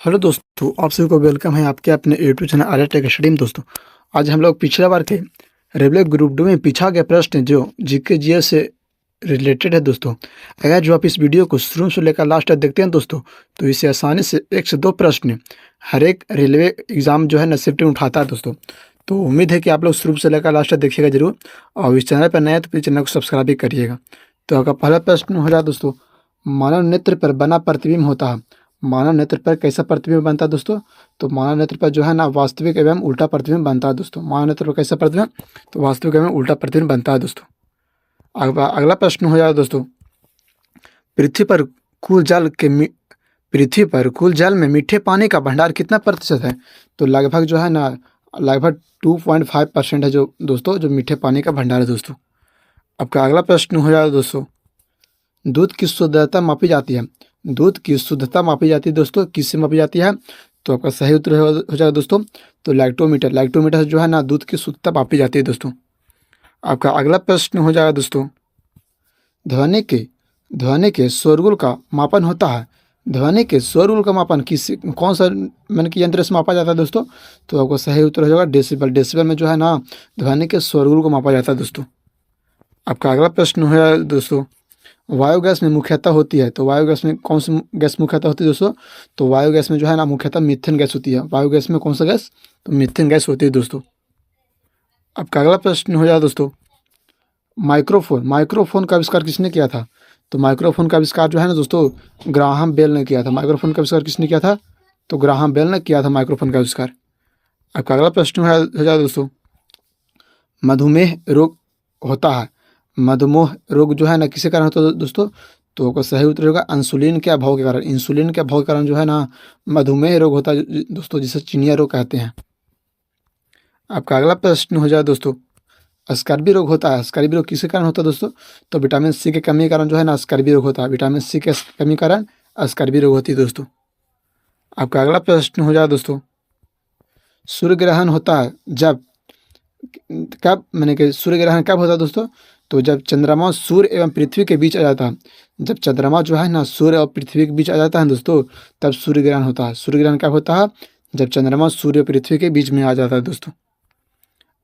Hello दोस्तों, आप सभी को वेलकम है आपके अपने YouTube channel Arya tech study में। दोस्तों, आज हम लोग पिछला बार के रेलवे ग्रुप डी में पूछा गया प्रश्न जो जीके जीएस से रिलेटेड है। दोस्तों, अगर जो आप इस वीडियो को शुरू से लेकर लास्ट तक देखते हैं दोस्तों, तो इससे आसानी से 1 से 2 प्रश्न हर एक रेलवे एग्जाम जो है न शिफ्ट उठाता है। दोस्तों, तो उम्मीद है कि आप लोग शुरू से लेकर लास्ट तक देखिएगा जरूर, और इस चैनल पर नए हैं तो प्लीज चैनल को सब्सक्राइब भी करिएगा। तो अगर पहला प्रश्न हो जाए दोस्तों, मानव नेत्र पर बना प्रतिबिंब होता है। मानव नेत्र पर कैसा प्रतिबिंब बनता है दोस्तों? तो मानव नेत्र पर जो है ना वास्तविक एवं उल्टा प्रतिबिंब बनता है। दोस्तों, मानव नेत्र पर कैसा प्रतिबिंब? तो वास्तविक एवं उल्टा प्रतिबिंब बनता है। दोस्तों, अगला प्रश्न हो जाए दोस्तों, पृथ्वी पर कुल जल के पृथ्वी पर कुल जल में मीठे पानी का भंडार कितना प्रतिशत है? तो लगभग जो है ना लगभग 2.5% है जो दोस्तों, जो मीठे पानी का भंडार है। दोस्तों, आपका अगला प्रश्न हो जाए दोस्तों, दूध की शुद्धता मापी जाती है। दूध की शुद्धता मापी जाती है दोस्तों, किससे मापी जाती है? तो आपका सही उत्तर हो जाएगा दोस्तों, तो लैक्टोमीटर। लैक्टोमीटर से जो है ना दूध की शुद्धता मापी जाती है। दोस्तों, आपका अगला प्रश्न हो जाएगा दोस्तों, ध्वनि के शोरगुल का मापन होता है। ध्वनि के शोरगुल का मापन कौन सा मन की यंत्र से मापा जाता है दोस्तों? तो आपको सही उत्तर हो जाएगा डेसिबल। डेसिबल में जो है ना ध्वनि के शोरगुल को मापा जाता है। दोस्तों, आपका अगला प्रश्न हो जाएगा दोस्तों, बायोगैस में मुख्यतः होती है। तो बायोगैस में कौन सी गैस मुख्यतः होती है दोस्तों? तो बायोगैस में जो है ना मुख्यतः मीथेन गैस होती है। बायोगैस में कौन सा गैस? तो मीथेन गैस होती है। दोस्तों, आपका अगला प्रश्न हो जाए दोस्तों, माइक्रोफोन का आविष्कार किसने किया था? तो माइक्रोफोन का आविष्कार जो है ना दोस्तों, ग्राहम बेल ने किया था। माइक्रोफोन का आविष्कार किसने किया था? तो ग्राहम बेल ने किया था माइक्रोफोन का आविष्कार। आपका अगला प्रश्न हो जाए दोस्तों, मधुमेह रोग होता है। मधुमेह रोग जो है ना किसके कारण होता है दोस्तों? तो आपका सही उत्तर होगा इंसुलिन के अभाव के कारण। इंसुलिन के अभाव के कारण जो है ना मधुमेह रोग होता है दोस्तों, जिसे चिनिया रोग कहते हैं। आपका अगला प्रश्न हो जाए दोस्तों, स्कर्वी रोग होता है। स्कर्वी रोग किसके कारण होता है दोस्तों? तो विटामिन सी के कमी के कारण जो है ना स्कर्वी रोग होता है। विटामिन सी के कमी के कारण स्कर्वी रोग होती है। दोस्तों, आपका अगला प्रश्न हो जाए दोस्तों, सूर्य ग्रहण होता है कब मैंने कि सूर्य ग्रहण कब होता है दोस्तों? तो जब चंद्रमा सूर्य एवं पृथ्वी के बीच आ जाता है। जब चंद्रमा जो है ना सूर्य और पृथ्वी के बीच आ जाता है दोस्तों, तब सूर्य ग्रहण होता है। सूर्य ग्रहण कब होता है? जब चंद्रमा सूर्य और पृथ्वी के बीच में आ जाता है। दोस्तों,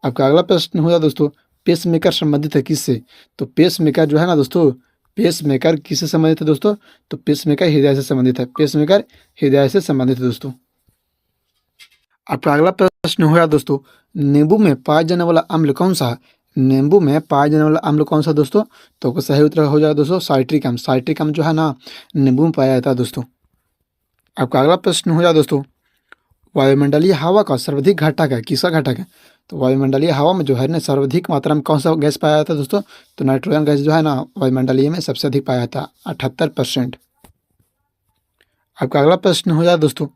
आपका अगला प्रश्न होगा दोस्तों, पेस मेकर संबंधित है किससे? तो पेस मेकर जो है ना दोस्तों, पेस मेकर किससे संबंधित है दोस्तों? तो पेस मेकर हृदय से संबंधित है। पेस मेकर हृदय से संबंधित है। दोस्तों, आपका अगला प्रश्न होगा दोस्तों, नींबू में पाया जाने वाला अम्ल कौन सा है? नींबू में पाया जाने वाला अम्ल कौन सा दोस्तों? तो सही उत्तर हो जाएगा दोस्तों साइट्रिक अम्ल। साइट्रिक अम्ल जो है ना नींबू में पाया जाता है। दोस्तों, आपका अगला प्रश्न हो जाए दोस्तों, वायुमंडलीय हवा का सर्वाधिक घटक है। किसका घटक है? तो वायुमंडलीय हवा में जो है ना सर्वाधिक मात्रा में कौन सा गैस पाया जाता है दोस्तों? तो नाइट्रोजन गैस जो है ना वायुमंडलीय में सबसे अधिक पाया जाता है, 78%। आपका अगला प्रश्न हो जाए दोस्तों,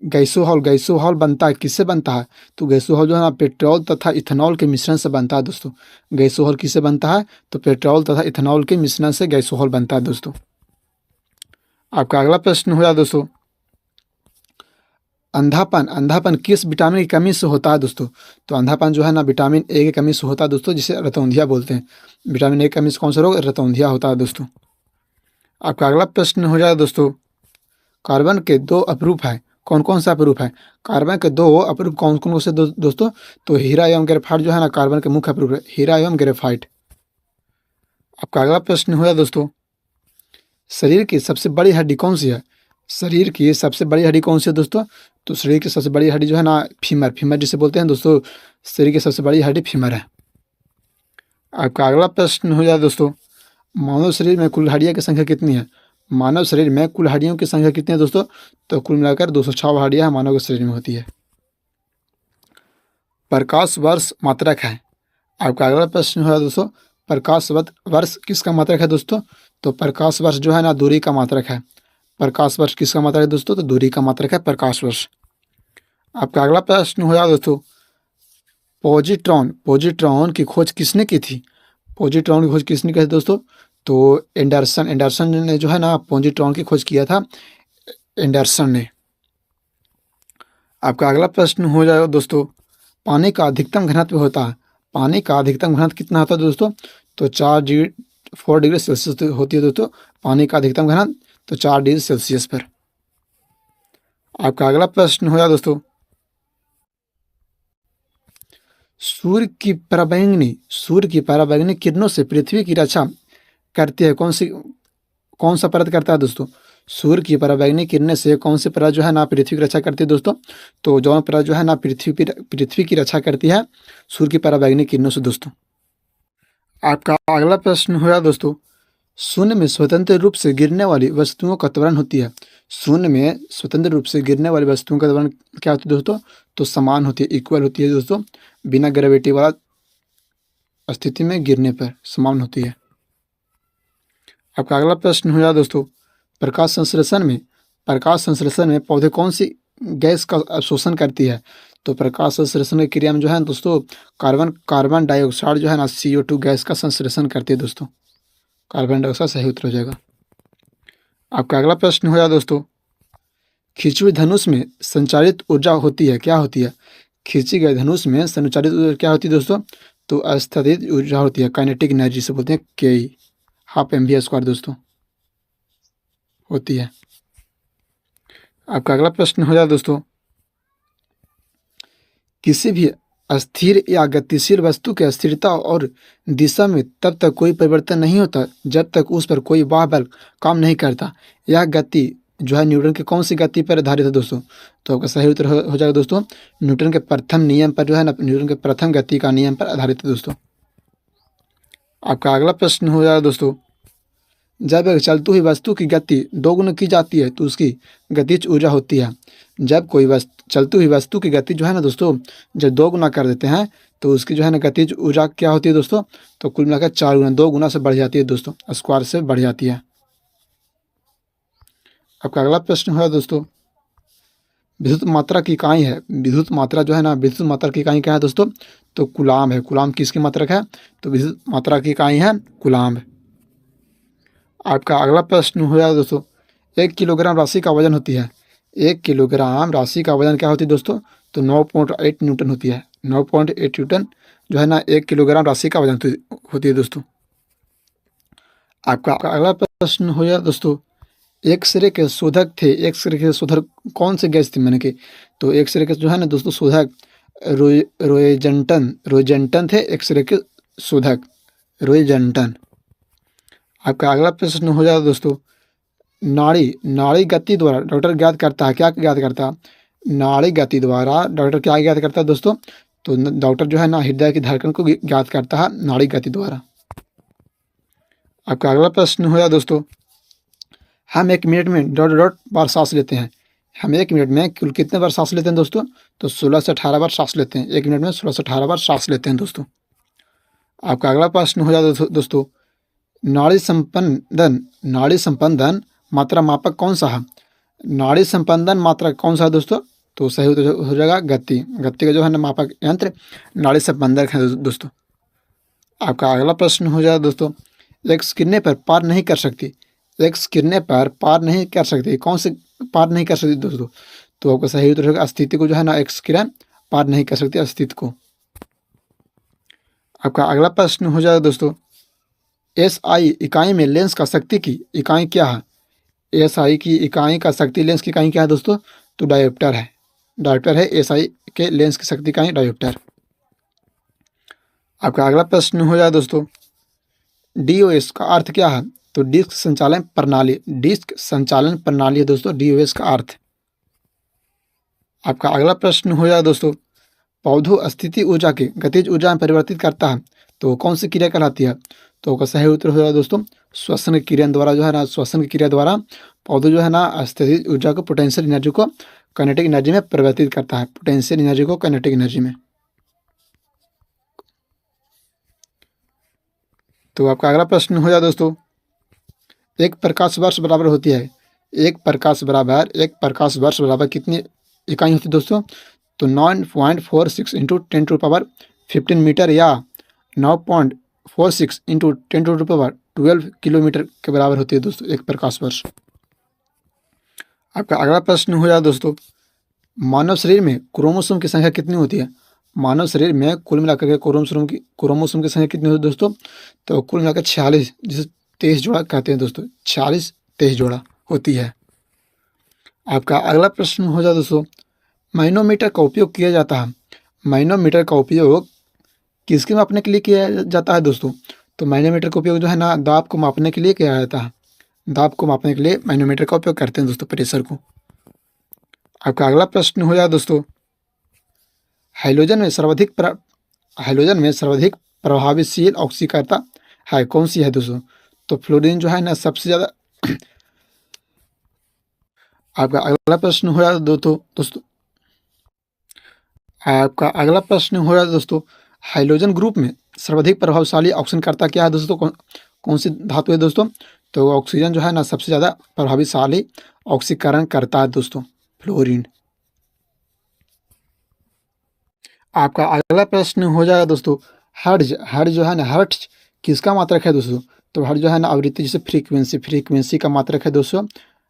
गैसोहॉल बनता है किससे बनता है? तो गैसोहॉल जो है ना पेट्रोल तथा इथेनॉल के मिश्रण से बनता है। दोस्तों, गैसोहॉल किससे बनता है? तो पेट्रोल तथा इथेनॉल के मिश्रण से गैसोहॉल बनता है। दोस्तों, आपका अगला प्रश्न हो जाए दोस्तों, अंधापन किस विटामिन की कमी से होता है दोस्तों? तो अंधापन जो है ना विटामिन ए की कमी से होता है दोस्तों, जिसे रतौंधिया बोलते हैं। विटामिन ए की कमी से कौन सा रोग? रतौंधिया होता है। दोस्तों, आपका अगला प्रश्न हो जाए दोस्तों, कार्बन के 2 अपरूप है। कौन कौन सा अपरूप है? कार्बन के 2 अपरूप कौन कौन से दोस्तों? तो हीरा एवं ग्रेफाइट जो है ना कार्बन के मुख्य अपरूप है, हीरा एवं ग्रेफाइट। आपका अगला प्रश्न हो जाए दोस्तों, शरीर की सबसे बड़ी हड्डी कौन सी है? शरीर की सबसे बड़ी हड्डी कौन सी है दोस्तों? तो शरीर की सबसे बड़ी हड्डी जो है ना फीमर जिसे बोलते हैं दोस्तों, शरीर की सबसे बड़ी हड्डी फीमर है। आपका अगला प्रश्न हो जाए दोस्तों, मानव शरीर में कुल हड्डियों की संख्या कितनी है? मानव शरीर में कुल हड्डियों की संख्या कितनी है दोस्तों? तो कुल मिलाकर 206 हड्डियां मानव के शरीर में होती है। प्रकाश वर्ष मात्रक है। आपका अगला प्रश्न है दोस्तों, प्रकाश वर्ष किसका मात्रक है दोस्तों? तो प्रकाश वर्ष जो है ना दूरी का मात्रक है। प्रकाश वर्ष किसका मात्रक है दोस्तों? तो दूरी का मात्रक है प्रकाश वर्ष। आपका अगला प्रश्न हो जाए दोस्तों, पॉजिट्रॉन की खोज किसने की थी? पॉजिट्रॉन की खोज किसने की थी दोस्तों? तो एंडरसन ने जो है ना पॉजिट्रॉन की खोज किया था, एंडरसन ने। आपका अगला प्रश्न हो जाएगा दोस्तों, पानी का अधिकतम घनत्व होता है। पानी का अधिकतम घनत्व कितना होता है दोस्तों? तो 4 डिग्री सेल्सियस होती है दोस्तों पानी का अधिकतम घनत्व, तो 4 डिग्री सेल्सियस पर। आपका अगला प्रश्न हो जाए दोस्तों, सूर्य की पराबैंगनी किरणों से पृथ्वी की रक्षा करती है कौन सा परत करता है दोस्तों? सूर्य की पराबैंगनी किरणें से कौन सी परत जो है ना पृथ्वी की रक्षा करती है दोस्तों? तो जो परत जो है ना पृथ्वी की रक्षा करती है सूर्य की पराबैंगनी किरणों से दोस्तों। आपका अगला प्रश्न हो दोस्तों, शून्य में स्वतंत्र रूप से गिरने वाली वस्तुओं का त्वरण होती है। शून्य में स्वतंत्र रूप से गिरने वाली वस्तुओं का त्वरण क्या होती है दोस्तों? तो समान होती है, इक्वल होती है दोस्तों। बिना ग्रेविटी वाला स्थिति में गिरने पर समान होती है। आपका अगला प्रश्न हो दोस्तों, प्रकाश संश्लेषण में पौधे कौन सी गैस का अवशोषण करती है? तो प्रकाश संश्लेषण की क्रिया में जो है दोस्तों कार्बन डाइऑक्साइड जो है ना CO2 गैस का संश्लेषण करती है दोस्तों। कार्बन डाइऑक्साइड सही उत्तर हो जाएगा। आपका अगला प्रश्न हो दोस्तों, खींची हुई धनुष में संचारित ऊर्जा होती है, क्या होती है? खींची गई धनुष में संचारित ऊर्जा क्या होती है दोस्तों? तो अस्थित ऊर्जा होती है, काइनेटिक एनर्जी से बोलते हैं, के ½ mv² दोस्तों होती है। आपका अगला प्रश्न हो दोस्तों, किसी भी अस्थिर या गतिशील वस्तु की स्थिरता और दिशा में तब तक कोई परिवर्तन नहीं होता जब तक उस पर कोई बाह्य बल काम नहीं करता। यह गति जो है न्यूटन की कौन सी गति पर आधारित है दोस्तों? तो आपका सही उत्तर हो जाएगा दोस्तों, न्यूटन के प्रथम नियम पर जो है ना, न्यूटन के प्रथम गति का नियम पर आधारित है दोस्तों। आपका अगला प्रश्न हो जाएगा दोस्तों, जब एक चलती हुई वस्तु की गति दोगुनी की जाती है तो उसकी गतिज ऊर्जा होती है। जब कोई चलती हुई वस्तु की गति जो है ना दोस्तों, जब 2 गुना कर देते हैं तो उसकी जो है ना गतिज ऊर्जा क्या होती है दोस्तों? तो कुल मिलाकर 4 गुना, 2 गुना से बढ़ जाती है दोस्तों, स्क्वायर से बढ़ जाती है। आपका अगला प्रश्न है दोस्तों, विद्युत मात्रा की इकाई है, विद्युत मात्रा जो है ना, विद्युत मात्रा की इकाई क्या है दोस्तों? तो कूलाम है। कूलाम किसकी मात्रक है? तो विद्युत मात्रा की इकाई है कूलाम। आपका अगला प्रश्न हो जाएगा दोस्तों, 1 किलोग्राम राशि का वजन होती है। 1 किलोग्राम राशि का वजन क्या होती है दोस्तों? तो 9.8 न्यूटन होती है। 9.8 न्यूटन जो है ना 1 किलोग्राम राशि का वजन होती है दोस्तों। आपका अगला प्रश्न हो जाएगा दोस्तों, एक्सरे के शोधक थे। एक्सरे के शोधक कौन से गैस थे मैंने कि? तो एक्सरे के जो है ना दोस्तों शोधक रोयजंटन थे। एक्सरे के शोधक रोयजंटन। आपका अगला प्रश्न हो जाएगा दोस्तों, नाड़ी गति द्वारा डॉक्टर ज्ञात करता है, क्या ज्ञात करता है? नाड़ी गति द्वारा डॉक्टर क्या ज्ञात करता है दोस्तों? तो डॉक्टर जो है ना हृदय की धड़कन को ज्ञात करता है नाड़ी गति द्वारा। आपका अगला प्रश्न हो जाएगा दोस्तों, हम 1 मिनट में डॉट बार सांस लेते हैं। हम 1 मिनट में कुल कितने बार सांस लेते हैं दोस्तों? तो 16 से 18 बार सांस लेते हैं। 1 मिनट में 16 से 18 बार सांस लेते हैं दोस्तों। आपका अगला प्रश्न हो जाएगा दोस्तों, नाड़ी संपंदन मात्रा मापक कौन सा है? नाड़ी संपंदन मात्रा कौन सा है दोस्तों? तो सही हो जाएगा गति का जो है ना मापक यंत्र नाड़ी संपंदक है दोस्तों। आपका अगला प्रश्न हो जाएगा दोस्तों, एक्स किरणें पर पार नहीं कर सकती। एक्स किरणें पर पार नहीं कर सकती, कौन से पार नहीं कर सकती दोस्तों? तो आपका सही उत्तर होगा अस्तित्व को जो है ना एक्स किरण पार नहीं कर सकती, अस्तित्व को। आपका अगला प्रश्न हो जाएगा दोस्तों, SI इकाई में लेंस का शक्ति की इकाई क्या है? SI की इकाई का शक्ति लेंस की इकाई क्या है दोस्तों? तो डायोप्टर है। डायोप्टर है SI के लेंस की शक्ति इकाई डायोप्टर। आपका अगला प्रश्न हो जाए दोस्तों, DOS का अर्थ क्या है? तो डिस्क संचालन प्रणाली। डिस्क संचालन प्रणाली है दोस्तों DOS का अर्थ। आपका अगला प्रश्न हो जाए दोस्तों, पौधों स्थिति ऊर्जा के गतिज ऊर्जा में परिवर्तित करता है तो कौन सी क्रिया कहलाती है? तो का सही उत्तर हो जाएगा दोस्तों, श्वसन क्रिया द्वारा जो है ना, श्वसन की क्रिया द्वारा पौधों जो है ना स्थितिज ऊर्जा को पोटेंशियल एनर्जी को काइनेटिक एनर्जी में परिवर्तित करता है। पोटेंशियल एनर्जी को काइनेटिक एनर्जी में। तो आपका अगला प्रश्न हो जाए दोस्तों, एक प्रकाश वर्ष बराबर होती है। एक प्रकाश वर्ष बराबर कितनी इकाई होती है दोस्तों? तो 9.46 इंटू 10⁻15 मीटर या 9.46 इंटू 10⁻12 किलोमीटर के बराबर होती है दोस्तों एक प्रकाश वर्ष। आपका अगला प्रश्न हो जाए दोस्तों, मानव शरीर में क्रोमोसोम की संख्या कितनी होती है? मानव शरीर में कुल मिलाकर के क्रोमोसोम की संख्या कितनी होती है दोस्तों? तो कुल मिलाकर 46, जिसे 23 जोड़ा कहते हैं दोस्तों। 23 जोड़ा होती है। आपका अगला प्रश्न हो जाए दोस्तों, मैनोमीटर का उपयोग किया जाता है। मैनोमीटर का उपयोग किसके मापने के लिए किया जाता है दोस्तों? तो मैनोमीटर का उपयोग जो है ना दाब को मापने के लिए किया जाता है। दाब को मापने के लिए मैनोमीटर का उपयोग करते हैं दोस्तों, प्रेशर को। आपका अगला प्रश्न हो जाए दोस्तों, हाइड्रोजन में सर्वाधिक प्रभावशील ऑक्सीकर्ता है कौन सी है दोस्तों? तो फ्लोरीन जो है ना सबसे ज़्यादा। आपका अगला प्रश्न हो जाए दोस्तों आपका अगला प्रश्न हो जाए दोस्तों, हाइड्रोजन ग्रुप में सर्वाधिक प्रभावशाली ऑक्सीकरणकर्ता क्या है दोस्तों? कौन सी धातु है दोस्तों? तो ऑक्सीजन जो है ना सबसे ज़्यादा प्रभावशाली ऑक्सीकरण करता है दोस्तों, फ्लोरीन। आपका अगला प्रश्न हो जाएगा दोस्तों, हर्ट्ज जो है ना हर्ट्ज किसका मात्रक है दोस्तों? तो हर्ट्ज जो है ना आवृत्ति जैसे फ्रीक्वेंसी का मात्रक है दोस्तों,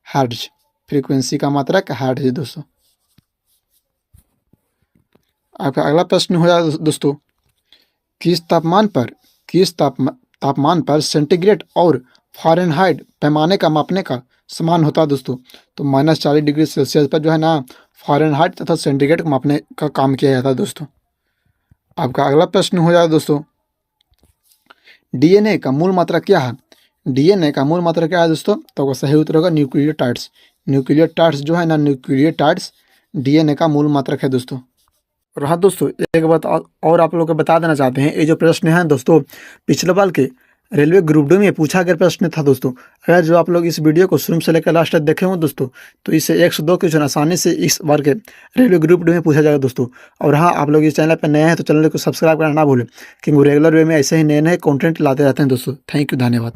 हर्ट्ज। फ्रीक्वेंसी का मात्रक हर्ट्ज है दोस्तों। आपका अगला प्रश्न हो जाएगा दोस्तों, किस तापमान पर सेंटीग्रेड और फ़ारेनहाइट पैमाने का मापने का समान होता है दोस्तों? तो -40 डिग्री सेल्सियस पर जो है ना फ़ारेनहाइट तथा सेंटीग्रेड को मापने का काम किया जाता है दोस्तों। आपका अगला प्रश्न हो जाएगा दोस्तों, डीएनए का मूल मात्रा क्या है? डीएनए का मूल मात्रा क्या है दोस्तों? तो सही उत्तर होगा न्यूक्लियोटाइड्स। न्यूक्लियोटाइड्स जो है ना न्यूक्लियोटाइड्स डीएनए का मूल मात्रक है दोस्तों। और हाँ दोस्तों, एक बात और आप लोगों को बता देना चाहते हैं, ये जो प्रश्न है दोस्तों पिछले बार के रेलवे ग्रुप डी में पूछा गया प्रश्न था दोस्तों। अगर जो आप लोग इस वीडियो को शुरू से लेकर लास्ट तक देखे हो दोस्तों, तो इससे 102 क्वेश्चन आसानी से इस बार के रेलवे ग्रुप डी में पूछा जाएगा दोस्तों। और हाँ, आप लोग इस चैनल पर नए हैं तो चैनल को सब्सक्राइब करना ना भूलें, क्योंकि रेगुलर वे में ऐसे ही नए नए कॉन्टेंट लाते रहते हैं दोस्तों। थैंक यू, धन्यवाद।